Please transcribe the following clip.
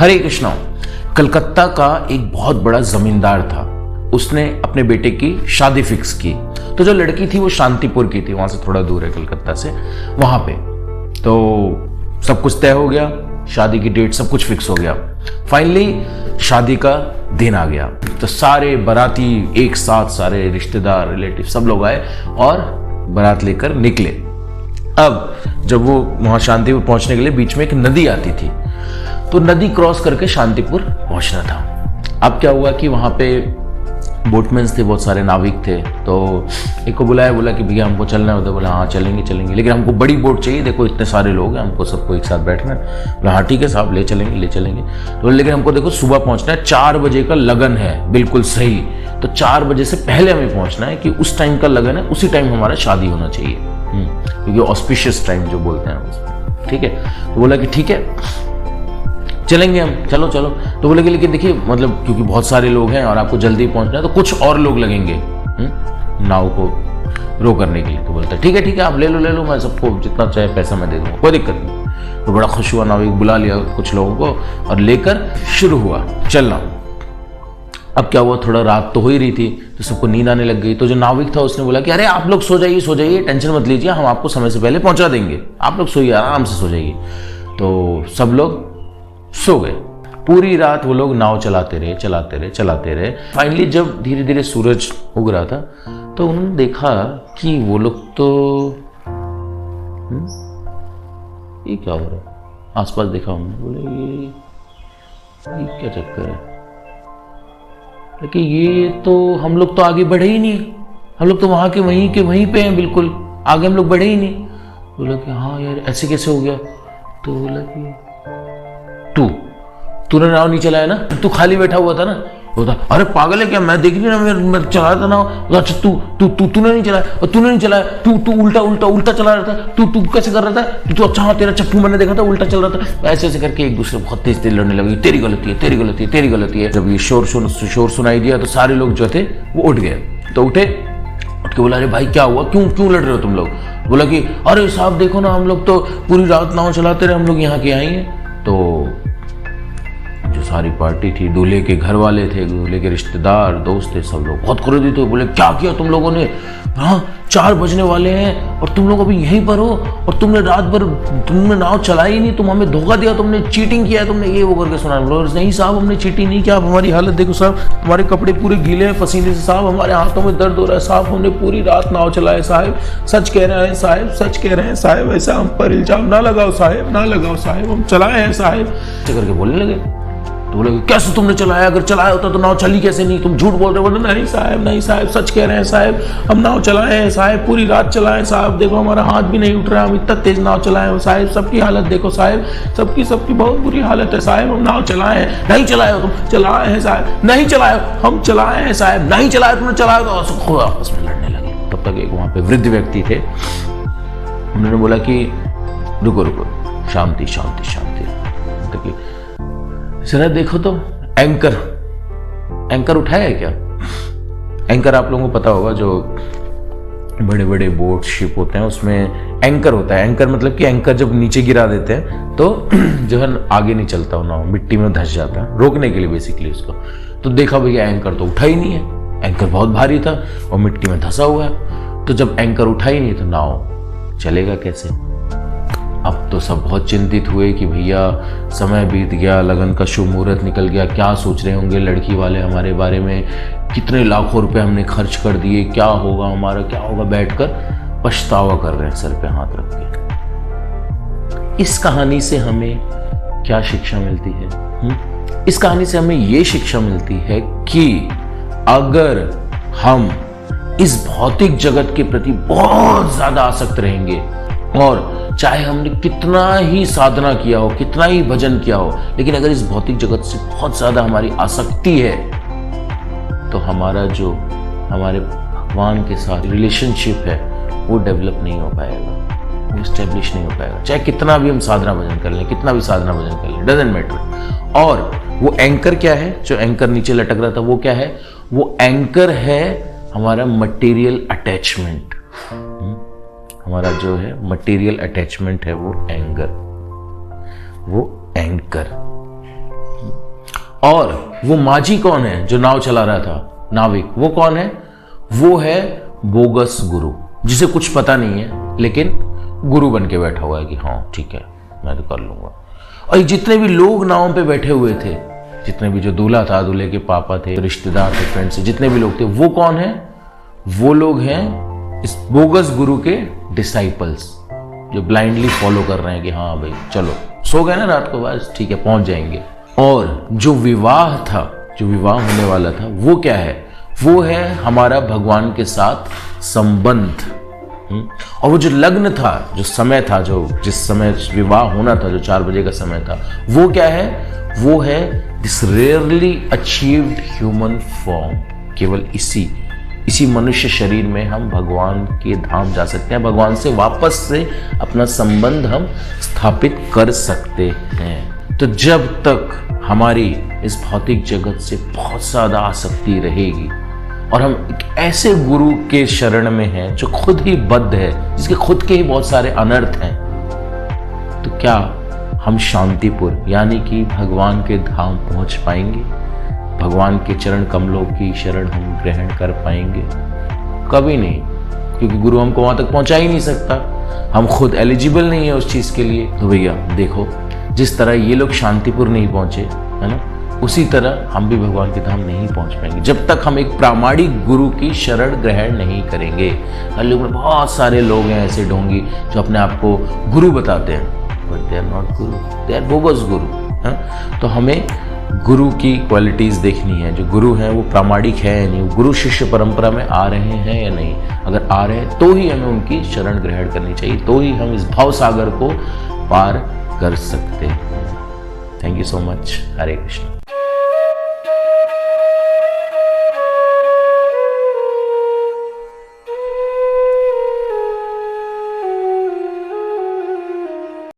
हरे कृष्णा। कलकत्ता का एक बहुत बड़ा जमींदार था, उसने अपने बेटे की शादी फिक्स की। तो जो लड़की थी वो शांतिपुर की थी, वहां से थोड़ा दूर है कलकत्ता से। वहां पे तो सब कुछ तय हो गया, शादी की डेट सब कुछ फिक्स हो गया। फाइनली शादी का दिन आ गया तो सारे बाराती एक साथ, सारे रिश्तेदार रिलेटिव सब लोग आए और बारात लेकर निकले। अब जब वो वहां शांतिपुर पहुंचने के लिए बीच में एक नदी आती थी, तो नदी क्रॉस करके शांतिपुर पहुंचना था। अब क्या हुआ कि वहां पे बोटमैन्स थे, बहुत सारे नाविक थे। तो एक को बुलाया, बोला कि भैया हमको चलना है उधर। बोला हाँ चलेंगे, लेकिन हमको बड़ी बोट चाहिए, देखो इतने सारे लोग हैं, हमको सबको एक साथ बैठना है। बोला हाँ ठीक है साहब, ले चलेंगे। तो लेकिन हमको देखो सुबह पहुंचना है, 4 बजे का लगन है, बिल्कुल सही। तो 4 बजे से पहले हमें पहुंचना है कि उस टाइम का लगन है, उसी टाइम हमारा शादी होना चाहिए, क्योंकि ऑस्पिशियस टाइम जो बोलते हैं उसमें, ठीक है। तो बोला कि ठीक है चलेंगे हम, चलो। तो बोले कि लेकिन देखिए मतलब क्योंकि बहुत सारे लोग हैं और आपको जल्दी पहुंचना है तो कुछ और लोग लगेंगे नाव को रो करने के लिए। तो बोलता ठीक है आप ले लो, मैं सबको जितना चाहे पैसा मैं दे दूंगा, कोई दिक्कत नहीं। तो बड़ा खुश हुआ, नाविक बुला लिया कुछ लोगों को और लेकर शुरू हुआ चलना। अब क्या हुआ, थोड़ा रात तो हो ही रही थी तो सबको नींद आने लग गई। तो जो नाविक था उसने बोला कि अरे आप लोग सो जाइए, टेंशन मत लीजिए, हम आपको समय से पहले पहुंचा देंगे, आप लोग सोइए, आराम से सो जाइए। तो सब लोग सो गए। पूरी रात वो लोग नाव चलाते रहे। फाइनली जब धीरे धीरे सूरज उग रहा था तो उन्होंने देखा कि वो लोग तो ये क्या हो रहा है, आसपास देखा उन्होंने, बोले ये क्या चक्कर है, लेकिन ये तो हम लोग तो आगे बढ़े ही नहीं, हम लोग तो वहां के वहीं पे हैं, बिल्कुल आगे हम लोग बढ़े ही नहीं। बोला कि हाँ यार ऐसे कैसे हो गया। तो बोला कि तूने नाव नहीं चलाया ना, तू खाली बैठा हुआ था ना। बोलता अरे पागल है क्या, मैं देख रही ना, मैं चला रहा था नाव। अच्छा तूने नहीं चलाया, और तूने नहीं चलाया, तू उल्टा चला रहा था, तू कैसे कर रहा था, तू अच्छा हाँ तेरा चप्पू मैंने देखा था उल्टा चल रहा था। ऐसे करके एक दूसरे बहुत तेज लड़ने लगे, तेरी गलती है। जब ये शोर सुनाई दिया तो सारे लोग जो थे वो उठ गए। तो उठ के बोला अरे भाई क्या हुआ, क्यों लड़ रहे हो तुम लोग। बोला कि अरे साहब देखो ना, हम लोग तो पूरी रात नाव चलाते रहे, हम लोग यहाँ के आई हैं। तो जो सारी पार्टी थी, दूल्हे के घर वाले थे, दूल्हे के रिश्तेदार दोस्त थे, सब लोग बहुत क्रोधित हुए। बोले क्या किया तुम लोगों ने, हाँ 4 बजने वाले हैं और तुम लोग अभी यहीं पर हो, और तुमने रात भर तुमने नाव चलाई ही नहीं, तुम हमें धोखा दिया, तुमने चीटिंग किया, तुमने ये वो करके सुना। नहीं साहब हमने चीटिंग नहीं किया, हमारी हालत देखो साहब, हमारे कपड़े पूरे गीले हैं पसीने से साहब, हमारे हाथों में दर्द हो रहा है साहब, हमने पूरी रात नाव चलाए साहब, सच कह रहे हैं साहब, ऐसा हम पर इल्जाम ना लगाओ साहब, हम चलाए हैं साहब, करके बोलने लगे। तो बोले कैसे तुमने चलाया, अगर चलाया होता तो नाव चली कैसे नहीं, तुम झूठ बोल रहे हो। बोले नहीं साहब सच कह रहे हैं साहब, हम नाव चलाए हैं साहब, पूरी रात चलाए साहब, देखो हमारा हाथ भी नहीं उठ रहा, हम इतना तेज नाव चलाए हैं साहब, सबकी हालत देखो साहब, सबकी बहुत बुरी हालत है साहब, हम नाव चलाए हैं। नहीं चलाए हो तुम, चलाए हैं साहब, नहीं चलाए हम चलाए हैं साहब, नहीं चलाए तुमने, चलाए तो खुद आपस में लड़ने लगे। तब तक एक वहां पे वृद्ध व्यक्ति थे, उन्होंने बोला कि रुको शांति, जरा देखो तो एंकर उठाया है क्या। एंकर आप लोगों को पता होगा, जो बड़े बड़े बोट शिप होते हैं उसमें एंकर होता है। एंकर मतलब कि एंकर जब नीचे गिरा देते हैं तो जो है आगे नहीं चलता हो, ना मिट्टी में धंस जाता है, रोकने के लिए बेसिकली उसको। तो देखा भैया एंकर तो उठा ही नहीं है, एंकर बहुत भारी था और मिट्टी में धंसा हुआ है। तो जब एंकर उठा ही नहीं तो नाव चलेगा कैसे। अब तो सब बहुत चिंतित हुए कि भैया समय बीत गया, लगन का शुभ मुहूर्त निकल गया, क्या सोच रहे होंगे लड़की वाले हमारे बारे में, कितने लाखों रुपए हमने खर्च कर दिए, क्या होगा हमारा, क्या होगा। बैठकर पछतावा कर रहे हैं सर पे हाथ रख के। इस कहानी से हमें क्या शिक्षा मिलती है? इस कहानी से हमें ये शिक्षा मिलती है कि अगर हम इस भौतिक जगत के प्रति बहुत ज्यादा आसक्त रहेंगे, और चाहे हमने कितना ही साधना किया हो, कितना ही भजन किया हो, लेकिन अगर इस भौतिक जगत से बहुत ज्यादा हमारी आसक्ति है तो हमारा जो हमारे भगवान के साथ रिलेशनशिप है वो डेवलप नहीं हो पाएगा, वो स्टेब्लिश नहीं हो पाएगा। चाहे कितना भी हम साधना भजन कर लें, डजंट मैटर। और वो एंकर क्या है, जो एंकर नीचे लटक रहा था वो क्या है, वो एंकर है हमारा मटेरियल अटैचमेंट। हमारा जो है मटेरियल अटैचमेंट है वो एंकर। और वो माझी कौन है जो नाव चला रहा था, नाविक, वो कौन है? वो है बोगस गुरु, जिसे कुछ पता नहीं है लेकिन गुरु बन के बैठा हुआ है कि हाँ ठीक है मैं तो कर लूंगा। और जितने भी लोग नाव पे बैठे हुए थे, जितने भी, जो दूल्हा था, दूल्हे के पापा थे, रिश्तेदार थे, फ्रेंड्स, जितने भी लोग थे, वो कौन है? वो लोग हैं इस बोगस गुरु के डिसाइपल्स, जो ब्लाइंडली फॉलो कर रहे हैं कि हाँ भाई चलो, सो गए ना रात को, बस ठीक है पहुंच जाएंगे। और जो विवाह था, जो विवाह होने वाला था, वो क्या है? वो है हमारा भगवान के साथ संबंध। और वो जो लग्न था, जो समय था, जो जिस समय विवाह होना था, जो 4 बजे का समय था, वो क्या है? वो है this rarely achieved human form. केवल इसी मनुष्य शरीर में हम भगवान के धाम जा सकते हैं, भगवान से वापस से अपना संबंध हम स्थापित कर सकते हैं। तो जब तक हमारी इस भौतिक जगत से बहुत ज्यादा आसक्ति रहेगी और हम एक ऐसे गुरु के शरण में हैं जो खुद ही बद्ध है, जिसके खुद के ही बहुत सारे अनर्थ हैं, तो क्या हम शांतिपुर यानी कि भगवान के धाम पहुंच पाएंगे? भगवान के चरण कमलों की शरण हम ग्रहण कर पाएंगे? कभी नहीं, क्योंकि गुरु हमको वहां तक पहुंचा ही नहीं सकता, हम खुद एलिजिबल नहीं है उस चीज के लिए। तो भैया देखो, जिस तरह ये लोग शांतिपुर नहीं पहुंचे, है ना, उसी तरह हम भी भगवान के धाम नहीं पहुंच पाएंगे जब तक हम एक प्रामाणिक गुरु की शरण ग्रहण नहीं करेंगे। कलयुग में बहुत सारे लोग हैं ऐसे ढोंगी जो अपने आप को गुरु बताते हैं, but they are not Guru, they are bogus गुरु। तो हमें गुरु की क्वालिटीज देखनी है। जो गुरु हैं वो प्रामाणिक है या नहीं, गुरु शिष्य परंपरा में आ रहे हैं या नहीं। अगर आ रहे हैं तो ही हमें उनकी शरण ग्रहण करनी चाहिए, तो ही हम इस भाव सागर को पार कर सकते हैं। Thank you so much. Hare Krishna.